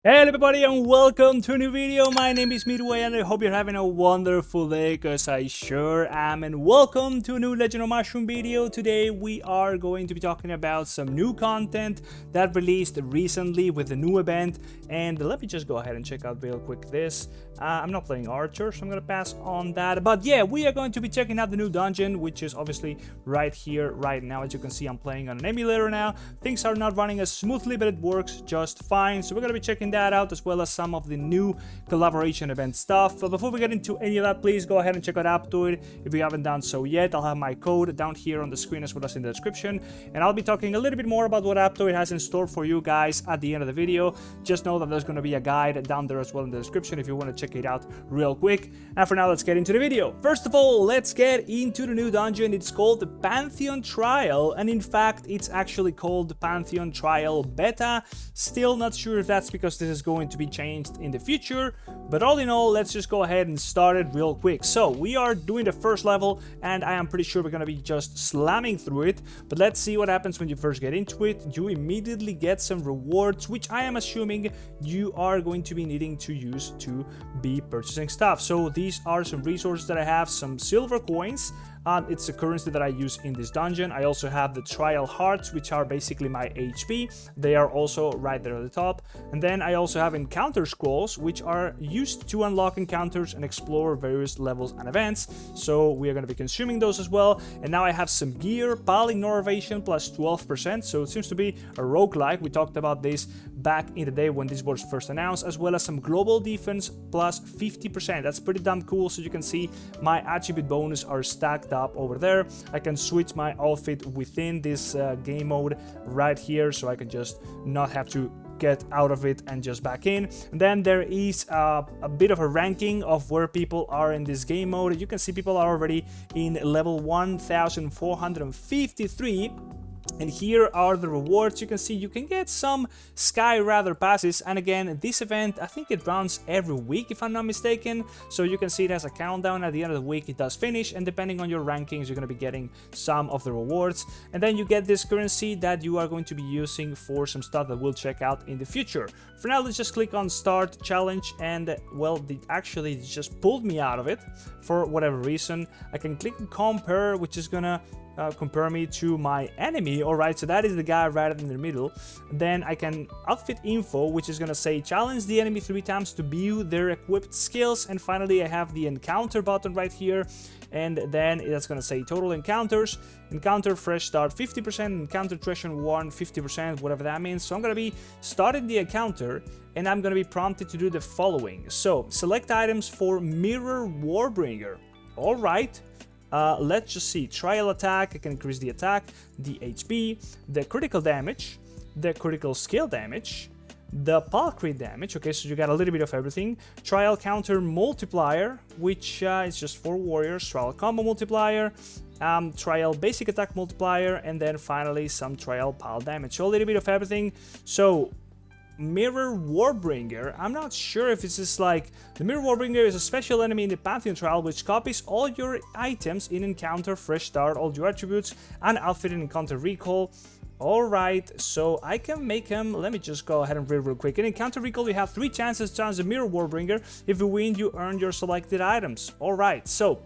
Hey everybody and welcome to a new video. My name is Midway and I hope you're having a wonderful day because I sure am, and welcome to a new Legend of Mushroom video. Today we are going to be talking about some new content that released recently with a new event, and let me just go ahead and check out real quick this. I'm not playing Archer, so I'm gonna pass on that, but yeah, we are going to be checking out the new dungeon, which is obviously right here right now. As you can see, I'm playing on an emulator now. Things are not running as smoothly, but it works just fine, so we're gonna be checking that out, as well as some of the new collaboration event stuff. But before we get into any of that, please go ahead and check out Aptoide if you haven't done so yet. I'll have my code down here on the screen as well as in the description, and I'll be talking a little bit more about what Aptoide has in store for you guys at the end of the video. Just know that there's going to be a guide down there as well in the description if you want to check it out real quick. And for now, let's get into the video. First of all, let's get into the new dungeon. It's called the Pantheon Trial, and in fact, it's actually called the Pantheon Trial Beta. Still not sure if that's because this is going to be changed in the future, but all in all, let's just go ahead and start it real quick. So we are doing the first level, and I am pretty sure we're gonna be just slamming through it, but let's see what happens when you first get into it. You immediately get some rewards, which I am assuming you are going to be needing to use to be purchasing stuff. So these are some resources that I have, some silver coins. It's a currency that I use in this dungeon. I also have the trial hearts, which are basically my HP. They are also right there at the top. And then I also have encounter scrolls, which are used to unlock encounters and explore various levels and events. So we are going to be consuming those as well. And now I have some gear, PAL Innovation plus 12%. So it seems to be a roguelike. We talked about this back in the day when this was first announced, as well as some global defense plus 50%. That's pretty damn cool. So you can see my attribute bonus are stacked up over there. I can switch my outfit within this game mode right here, so I can just not have to get out of it and just back in. And then there is a bit of a ranking of where people are in this game mode. You can see people are already in level 1453. And here are the rewards. You can see you can get some Sky Rather passes, and again, this event, I think it runs every week if I'm not mistaken, so you can see it has a countdown. At the end of the week it does finish, and depending on your rankings you're going to be getting some of the rewards, and then you get this currency that you are going to be using for some stuff that we'll check out in the future. For now, let's just click on Start Challenge, and well, actually just pulled me out of it for whatever reason. I can click Compare, which is gonna compare me to my enemy. Alright, so that is the guy right in the middle. Then I can outfit info, which is gonna say challenge the enemy 3 times to view their equipped skills. And finally, I have the encounter button right here, and then that's gonna say total encounters, encounter fresh start 50%, encounter treasure 1 50%, whatever that means. So I'm gonna be starting the encounter, and I'm gonna be prompted to do the following. So select items for Mirror Warbringer. Alright, let's just see. Trial attack, I can increase the attack, the HP, the critical damage, the critical skill damage, the PAL crit damage. Okay, so you got a little bit of everything. Trial counter multiplier, which is just for warriors. Trial combo multiplier, trial basic attack multiplier, and then finally some trial PAL damage. So a little bit of everything. So Mirror Warbringer, I'm not sure if this is like... The Mirror Warbringer is a special enemy in the Pantheon Trial which copies all your items in Encounter Fresh Start, all your attributes, and outfit in Encounter Recall. Alright, so I can make him... Let me just go ahead and read real quick. In Encounter Recall, you have 3 chances to challenge the Mirror Warbringer. If you win, you earn your selected items. Alright, so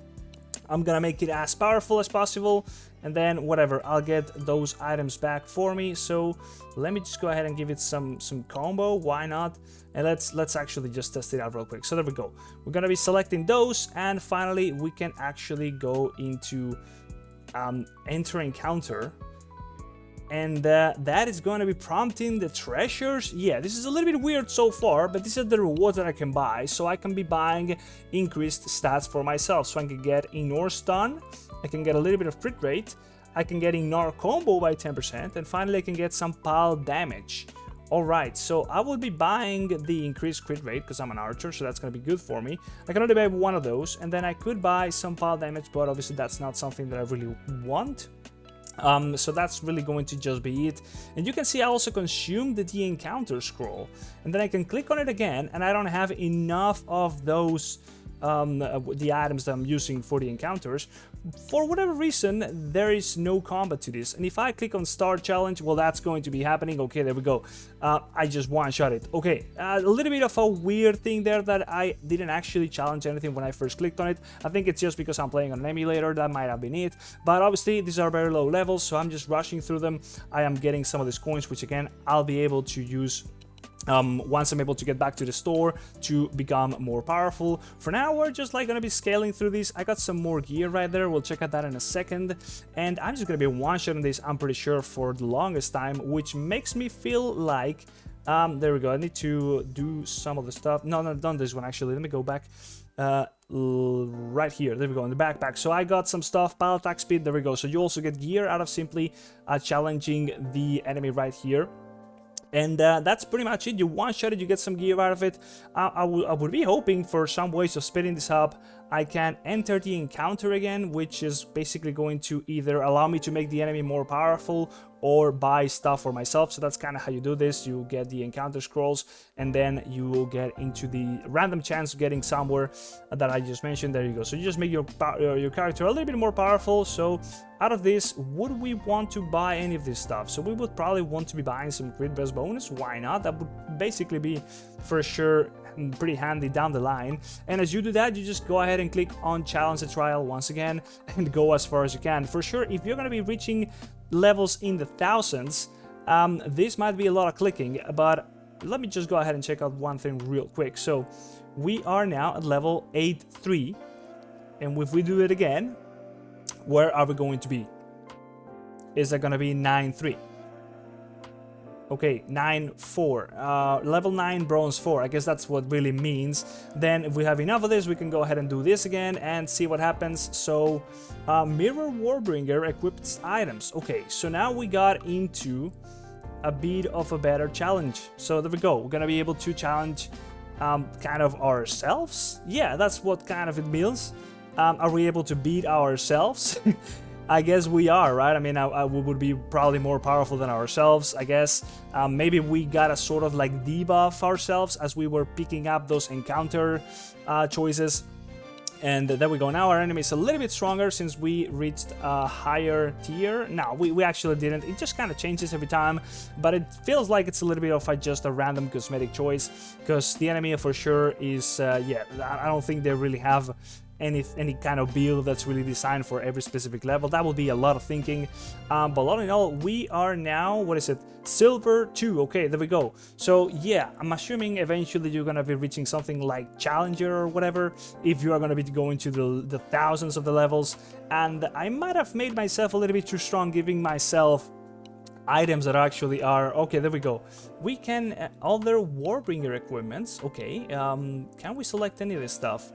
I'm gonna make it as powerful as possible, and then whatever, I'll get those items back for me. So let me just go ahead and give it some combo, why not? And let's actually just test it out real quick. So there we go. We're gonna be selecting those, and finally we can actually go into enter encounter. And that is going to be prompting the treasures. Yeah, this is a little bit weird so far, but these are the rewards that I can buy. So I can be buying increased stats for myself. So I can get Ignore Stun, I can get a little bit of crit rate, I can get Ignore Combo by 10%, and finally I can get some PAL damage. Alright, so I will be buying the increased crit rate because I'm an archer, so that's going to be good for me. I can only buy one of those, and then I could buy some PAL damage, but obviously that's not something that I really want. So that's really going to just be it. And you can see I also consumed the encounter scroll, and then I can click on it again, and I don't have enough of those the items that I'm using for the encounters. for whatever reason, there is no combat to this. And if I click on Start Challenge, well, that's going to be happening. Okay, there we go. I just one-shot it. Okay, a little bit of a weird thing there that I didn't actually challenge anything when I first clicked on it. I think it's just because I'm playing on an emulator. That might have been it. But obviously, these are very low levels, so I'm just rushing through them. I am getting some of these coins, which again, I'll be able to use once I'm able to get back to the store to become more powerful. For now, we're just like gonna be scaling through these. I got some more gear right there. We'll check out that in a second. And I'm just gonna be one-shotting this, I'm pretty sure, for the longest time, which makes me feel like there we go. I need to do some of the stuff. No, not done this one actually. Let me go back. Right here, there we go, in the backpack. So I got some stuff, pile attack speed, there we go. So you also get gear out of simply challenging the enemy right here. And that's pretty much it. You one-shot it, you get some gear out of it. I would be hoping for some ways of speeding this up. I can enter the encounter again, which is basically going to either allow me to make the enemy more powerful or buy stuff for myself. So that's kind of how you do this. You get the encounter scrolls, and then you will get into the random chance of getting somewhere that I just mentioned. There you go. So you just make your character a little bit more powerful. So out of this, would we want to buy any of this stuff? So we would probably want to be buying some crit burst bonus. Why not? That would basically be for sure pretty handy down the line. And as you do that, you just go ahead and click on challenge the trial once again and go as far as you can. For sure, if you're going to be reaching levels in the thousands, this might be a lot of clicking, but let me just go ahead and check out one thing real quick. So we are now at level 8-3, and if we do it again, where are we going to be? Is that going to be 9-3? Okay, 9-4, level 9, bronze 4. I guess that's what really means. Then if we have enough of this, we can go ahead and do this again and see what happens. So, Mirror Warbringer equips items. Okay, so now we got into a bit of a better challenge. So there we go. We're gonna be able to challenge kind of ourselves. Yeah, that's what kind of it means. Are we able to beat ourselves? I guess we are, right? I mean, we would be probably more powerful than ourselves, I guess. Maybe we gotta sort of like debuff ourselves as we were picking up those encounter choices. And there we go. Now our enemy is a little bit stronger since we reached a higher tier. No, we actually didn't. It just kind of changes every time, but it feels like it's a little bit of just a random cosmetic choice, because the enemy for sure is, yeah, I don't think they really have any kind of build that's really designed for every specific level. That would be a lot of thinking, but all in all, we are now, what is it, silver 2. Okay, there we go. So yeah, I'm assuming eventually you're gonna be reaching something like challenger or whatever, if you are gonna be going to the thousands of the levels. And I might have made myself a little bit too strong, giving myself items that actually are, okay, there we go. We can other Warbringer equipments. Okay, can we select any of this stuff?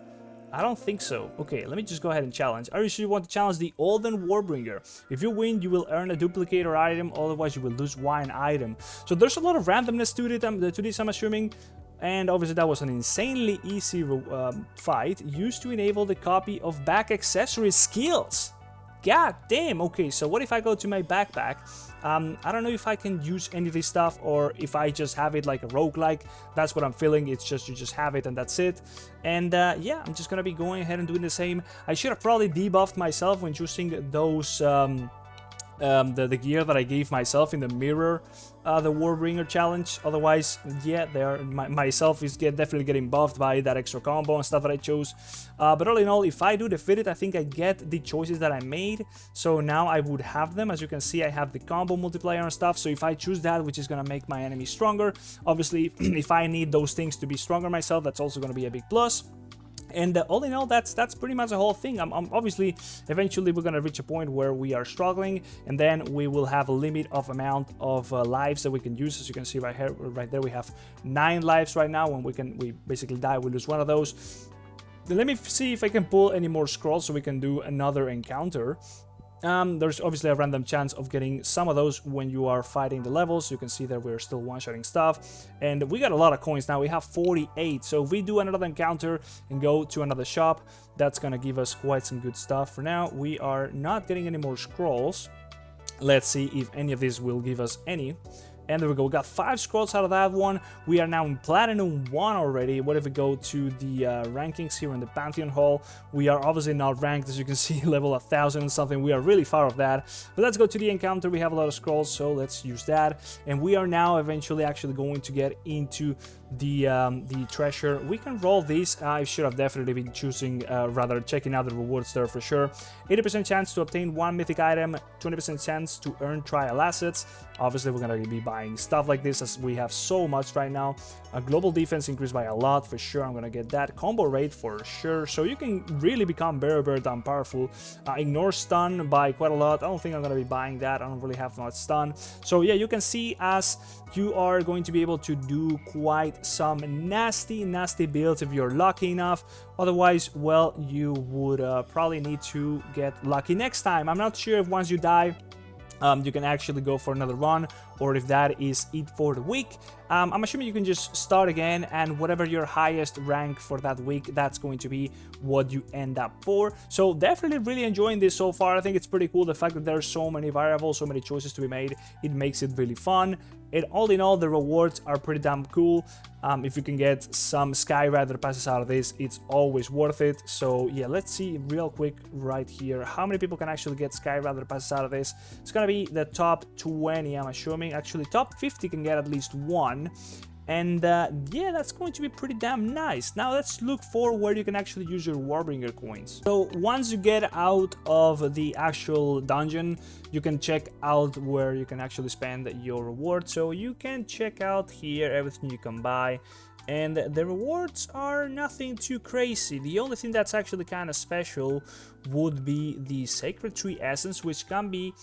I don't think so. Okay, let me just go ahead and challenge. Are you sure you want to challenge the Olden Warbringer? If you win, you will earn a duplicator item, otherwise you will lose one item. So there's a lot of randomness to this, I'm assuming. And obviously that was an insanely easy fight, used to enable the copy of back accessory skills. God damn. Okay, so what if I go to my backpack? I don't know if I can use any of this stuff, or if I just have it like a roguelike. That's what I'm feeling. It's just you just have it and that's it. And yeah, I'm just gonna be going ahead and doing the same. I should have probably debuffed myself when choosing those the gear that I gave myself in the mirror, the Warbringer challenge. Otherwise, yeah, myself is definitely getting buffed by that extra combo and stuff that I chose. But all in all, if I do defeat it, I think I get the choices that I made. So now I would have them. As you can see, I have the combo multiplier and stuff. So if I choose that, which is gonna make my enemy stronger, obviously, if I need those things to be stronger myself, that's also gonna be a big plus. And all in all, that's pretty much the whole thing. Obviously, eventually we're gonna reach a point where we are struggling, and then we will have a limit of amount of lives that we can use. As you can see right here, right there, we have 9 lives right now. When we basically die, we lose one of those. Then let me see if I can pull any more scrolls so we can do another encounter. There's obviously a random chance of getting some of those when you are fighting the levels. You can see that we're still one-shotting stuff, and we got a lot of coins now. We have 48, so if we do another encounter and go to another shop, that's gonna give us quite some good stuff. For now, we are not getting any more scrolls. Let's see if any of these will give us any. And there we go, we got 5 scrolls out of that one. We are now in Platinum 1 already. What if we go to the rankings here in the Pantheon Hall? We are obviously not ranked, as you can see, level 1000 and something. We are really far off that. But let's go to the encounter. We have a lot of scrolls, so let's use that. And we are now eventually actually going to get into the treasure. We can roll this. I should have definitely been choosing, rather checking out the rewards there for sure. 80% chance to obtain 1 mythic item, 20% chance to earn trial assets. Obviously, we're going to be buying stuff like this as we have so much right now. Global defense increased by a lot for sure. I'm going to get that. Combo rate for sure. So you can really become very damn powerful. Ignore stun by quite a lot. I don't think I'm going to be buying that. I don't really have much stun. So yeah, you can see as you are going to be able to do quite some nasty builds if you're lucky enough. Otherwise, well, you would probably need to get lucky next time. I'm not sure if once you die, you can actually go for another run, or if that is it for the week. I'm assuming you can just start again, and whatever your highest rank for that week, that's going to be what you end up for. So definitely really enjoying this so far. I think it's pretty cool, the fact that there are so many variables, so many choices to be made. It makes it really fun. And all in all, the rewards are pretty damn cool. If you can get some Skyrider passes out of this, it's always worth it. So yeah, let's see real quick right here how many people can actually get Skyrider passes out of this. It's gonna be the top 20, I'm assuming. Actually, top 50 can get at least one. And yeah, that's going to be pretty damn nice. Now let's look for where you can actually use your Warbringer coins. So once you get out of the actual dungeon, you can check out where you can actually spend your reward. So you can check out here everything you can buy. And the rewards are nothing too crazy. The only thing that's actually kind of special would be the Sacred Tree Essence, which can be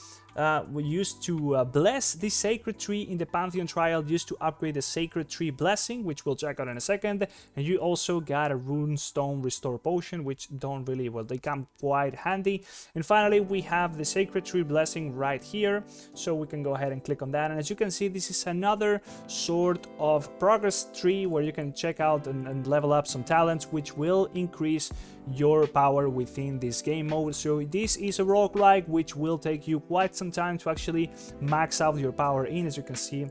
used to bless the Sacred Tree in the Pantheon Trial, used to upgrade the Sacred Tree Blessing, which we'll check out in a second. And you also got a Runestone Restore Potion, which don't really, well, they come quite handy. And finally, we have the Sacred Tree Blessing right here, so we can go ahead and click on that. And as you can see, this is another sort of progress tree where you can check out and level up some talents, which will increase your power within this game mode. So this is a roguelike, which will take you quite some time to actually max out your power in. As you can see,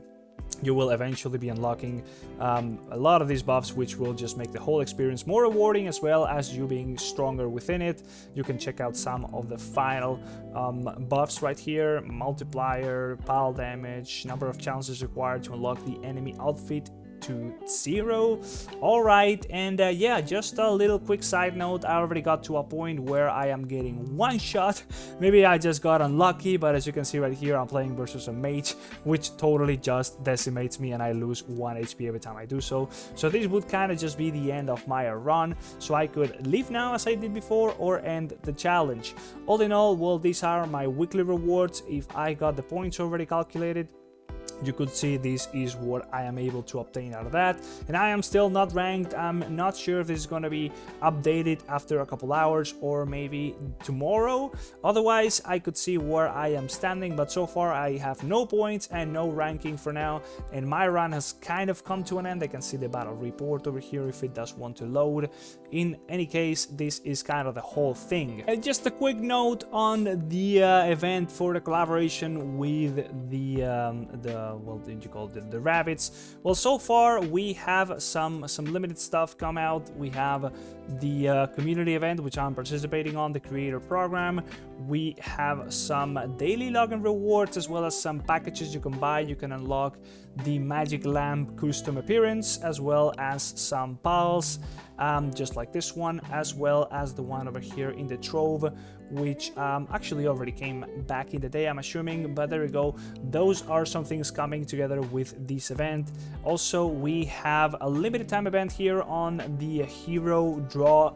you will eventually be unlocking a lot of these buffs, which will just make the whole experience more rewarding, as well as you being stronger within it. You can check out some of the final buffs right here: multiplier, pile damage, number of challenges required to unlock the enemy outfit to 0. All right, and yeah, just a little quick side note, I already got to a point where I am getting one shot. Maybe I just got unlucky, but as you can see right here, I'm playing versus a mage, which totally just decimates me, and I lose 1 HP every time I do so. So this would kind of just be the end of my run, so I could leave now as I did before, or end the challenge. All in all, well, these are my weekly rewards. If I got the points already calculated, you could see this is what I am able to obtain out of that, and I am still not ranked. I'm not sure if this is going to be updated after a couple hours or maybe tomorrow. Otherwise, I could see where I am standing, but so far I have no points and no ranking for now, and my run has kind of come to an end. I can see the battle report over here if it does want to load. In any case, this is kind of the whole thing. And just a quick note on the event for the collaboration with the well, did you call it the Rabbids? Well, so far we have some limited stuff come out. We have the community event, which I'm participating on, the creator program. We have some daily login rewards, as well as some packages you can buy. You can unlock the magic lamp custom appearance, as well as some pals, just like this one, as well as the one over here in the trove, which actually already came back in the day, I'm assuming, but there we go. Those are some things coming together with this event. Also, we have a limited time event here on the hero draw,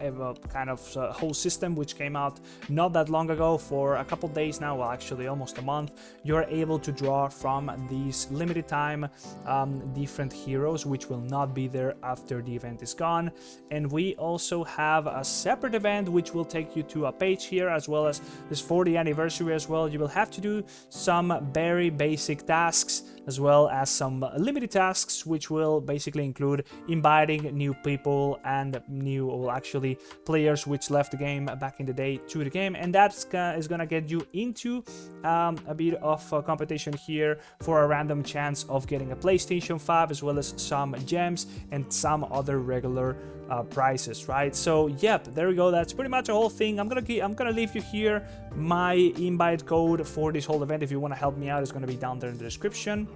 kind of whole system, which came out not that long ago, for a couple days now, well, actually almost a month. You're able to draw from these limited time different heroes, which will not be there after the event is gone. And we also have a separate event which will take you to a page here. as well as this 40th anniversary as well. You will have to do some very basic tasks as well as some limited tasks, which will basically include inviting new people and new, well, actually players which left the game back in the day to the game, and that's is gonna get you into a bit of competition here for a random chance of getting a PlayStation 5 as well as some gems and some other regular prizes, right? So yep, there we go. That's pretty much the whole thing. I'm gonna leave you here my invite code for this whole event. If you want to help me out, it's gonna be down there in the description.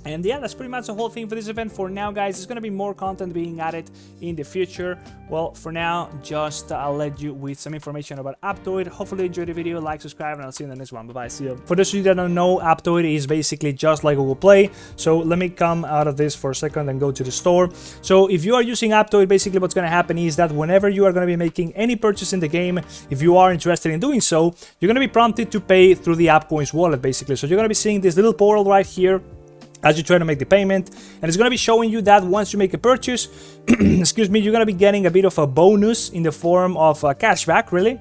And yeah, that's pretty much the whole thing for this event for now, guys. There's going to be more content being added in the future. Well, for now, just I'll let you with some information about Aptoide. Hopefully you enjoyed the video, like, subscribe, and I'll see you in the next one. Bye-bye, see you. For those of you that don't know, Aptoide is basically just like Google Play. So let me come out of this for a second and go to the store. So if you are using Aptoide, basically what's going to happen is that whenever you are going to be making any purchase in the game, if you are interested in doing so, you're going to be prompted to pay through the AppCoins wallet, basically. So you're going to be seeing this little portal right here as you try to make the payment, and it's going to be showing you that once you make a purchase, excuse me, you're going to be getting a bit of a bonus in the form of cashback, really,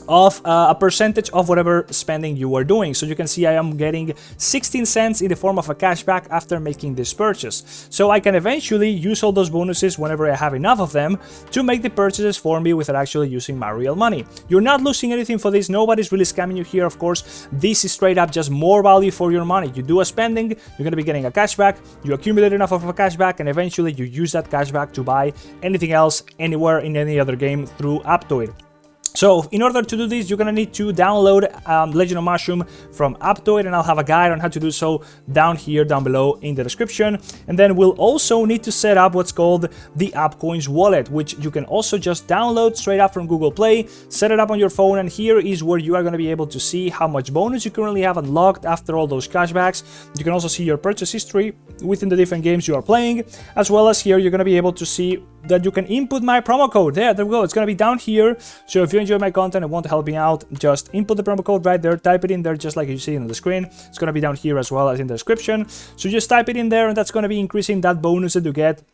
of a percentage of whatever spending you are doing. So you can see I am getting 16 cents in the form of a cashback after making this purchase. So I can eventually use all those bonuses whenever I have enough of them to make the purchases for me without actually using my real money. You're not losing anything for this. Nobody's really scamming you here, of course. This is straight up just more value for your money. You do a spending, you're going to be getting a cashback, you accumulate enough of a cashback, and eventually you use that cashback to buy anything else anywhere in any other game through Aptoide. So in order to do this, you're gonna need to download Legend of Mushroom from Aptoide, and I'll have a guide on how to do so down here, down below in the description. And then we'll also need to set up what's called the AppCoins wallet, which you can also just download straight up from Google Play, set it up on your phone, and here is where you are gonna be able to see how much bonus you currently have unlocked after all those cashbacks. You can also see your purchase history within the different games you are playing, as well as here you're gonna be able to see that you can input my promo code. There we go. It's gonna be down here. So if you enjoy my content and want to help me out, just input the promo code right there, type it in there just like you see on the screen. It's gonna be down here as well as in the description. So just type it in there, and that's gonna be increasing that bonus that you get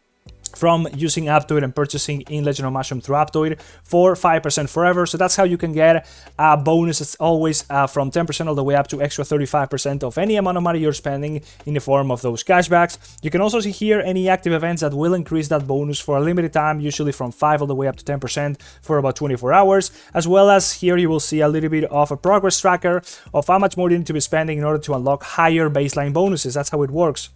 from using Aptoide and purchasing in Legend of Mushroom through Aptoide for 5% forever. So that's how you can get a bonus. It's always from 10% all the way up to extra 35% of any amount of money you're spending in the form of those cashbacks. You can also see here any active events that will increase that bonus for a limited time, usually from 5 all the way up to 10% for about 24 hours. As well as here you will see a little bit of a progress tracker of how much more you need to be spending in order to unlock higher baseline bonuses. That's how it works.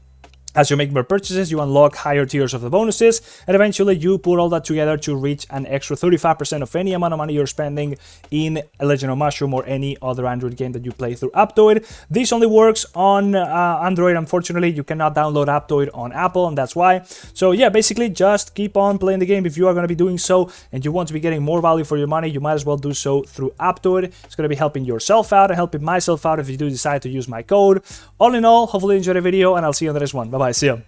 As you make more purchases, you unlock higher tiers of the bonuses, and eventually you put all that together to reach an extra 35% of any amount of money you're spending in Legend of Mushroom or any other Android game that you play through Aptoide. This only works on Android. Unfortunately, you cannot download Aptoide on Apple, and that's why. So yeah, basically just keep on playing the game. If you are going to be doing so and you want to be getting more value for your money, you might as well do so through Aptoide. It's going to be helping yourself out and helping myself out if you do decide to use my code. All in all, hopefully you enjoyed the video, and I'll see you on the next one. Bye-bye. See ya.